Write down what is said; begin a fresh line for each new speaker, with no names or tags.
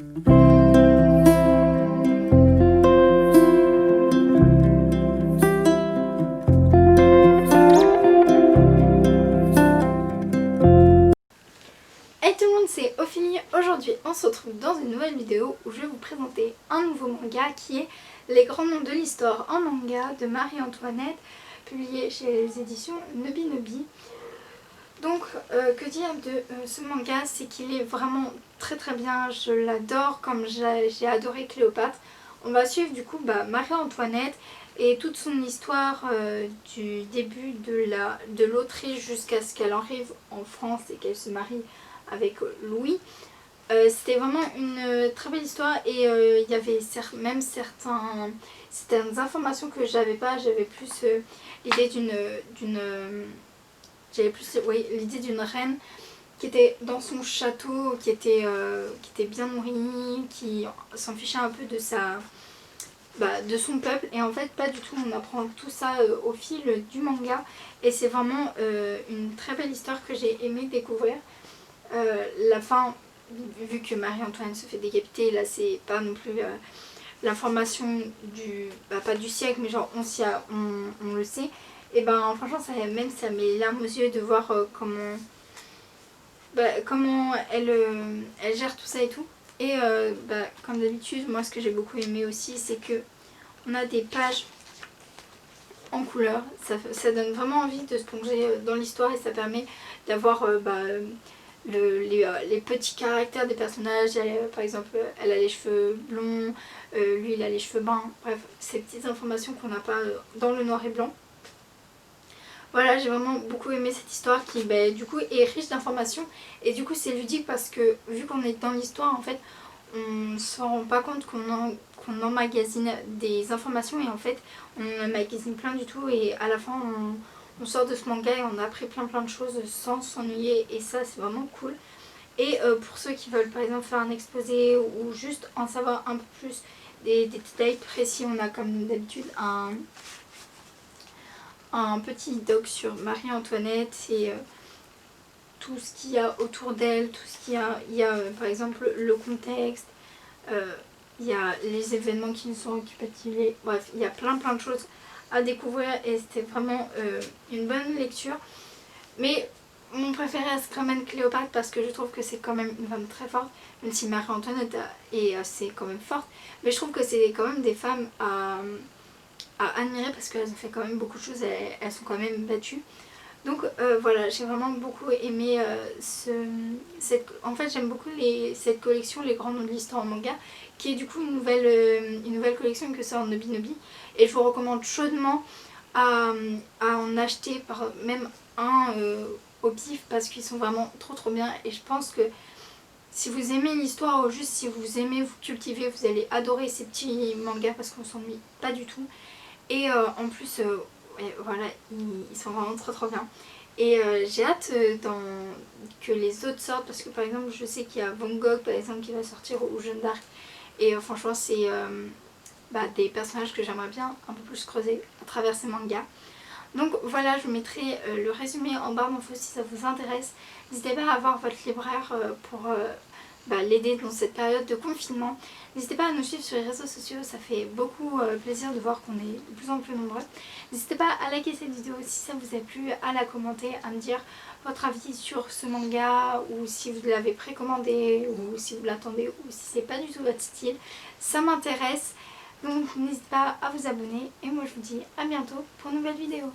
Hey tout le monde, c'est Ophélie. Aujourd'hui on se retrouve dans une nouvelle vidéo où je vais vous présenter un nouveau manga qui est Les Grands Noms de l'Histoire en manga de Marie-Antoinette, publié chez les éditions Nobinobi. Donc que dire de ce manga, c'est qu'il est vraiment très bien, je l'adore comme j'ai adoré Cléopâtre. On va suivre du coup Marie-Antoinette et toute son histoire du début de l'Autriche jusqu'à ce qu'elle arrive en France et qu'elle se marie avec Louis. C'était vraiment une très belle histoire et il y avait même certaines informations que j'avais pas. J'avais plus l'idée l'idée d'une reine qui était dans son château, qui était bien nourrie, qui s'en fichait un peu de son peuple, et en fait pas du tout. On apprend tout ça au fil du manga et c'est vraiment une très belle histoire que j'ai aimé découvrir. La fin, vu que Marie-Antoinette se fait décapiter, là c'est pas non plus l'information pas du siècle, mais genre on le sait. Et ben franchement ça met les larmes aux yeux de voir comment elle gère tout ça et tout. Et comme d'habitude, moi ce que j'ai beaucoup aimé aussi, c'est que on a des pages en couleur. Ça donne vraiment envie de se plonger dans l'histoire et ça permet d'avoir les petits caractères des personnages. Par exemple, elle a les cheveux blonds, lui il a les cheveux bruns. Bref, ces petites informations qu'on n'a pas dans le noir et blanc. Voilà, j'ai vraiment beaucoup aimé cette histoire qui du coup est riche d'informations et du coup c'est ludique parce que vu qu'on est dans l'histoire, en fait on ne se rend pas compte qu'on emmagasine des informations et en fait on emmagasine plein du tout, et à la fin on sort de ce manga et on a appris plein de choses sans s'ennuyer, et ça c'est vraiment cool. Et pour ceux qui veulent par exemple faire un exposé ou juste en savoir un peu plus des détails précis, on a comme d'habitude un petit doc sur Marie-Antoinette et tout ce qu'il y a autour d'elle, tout ce qu'il y a. Il y a par exemple le contexte, il y a les événements qui nous sont récapitulés. Bref, il y a plein de choses à découvrir et c'était vraiment une bonne lecture. Mais mon préféré reste quand même Cléopâtre parce que je trouve que c'est quand même une femme très forte, même si Marie-Antoinette est assez quand même forte. Mais je trouve que c'est quand même des femmes à admirer parce qu'elles ont fait quand même beaucoup de choses, elles sont quand même battues. Donc voilà, j'ai vraiment beaucoup aimé en fait j'aime beaucoup cette collection Les Grands Noms de l'Histoire en manga, qui est du coup une nouvelle collection que sort Nobinobi, et je vous recommande chaudement à en acheter même un au pif parce qu'ils sont vraiment trop bien. Et je pense que si vous aimez l'histoire ou juste si vous aimez vous cultiver, vous allez adorer ces petits mangas parce qu'on s'ennuie pas du tout. Et en plus voilà, ils sont vraiment trop bien. Et j'ai hâte que les autres sortent parce que par exemple je sais qu'il y a Van Gogh par exemple qui va sortir, ou Jeanne d'Arc, et franchement c'est des personnages que j'aimerais bien un peu plus creuser à travers ces mangas. Donc voilà, je vous mettrai le résumé en barre d'infos si ça vous intéresse. N'hésitez pas à voir votre libraire pour l'aider dans cette période de confinement. N'hésitez pas à nous suivre sur les réseaux sociaux, ça fait beaucoup plaisir de voir qu'on est de plus en plus nombreux. N'hésitez pas à liker cette vidéo si ça vous a plu, à la commenter, à me dire votre avis sur ce manga, ou si vous l'avez précommandé, ou si vous l'attendez, ou si c'est pas du tout votre style. Ça m'intéresse, donc n'hésitez pas à vous abonner, et moi je vous dis à bientôt pour une nouvelle vidéo.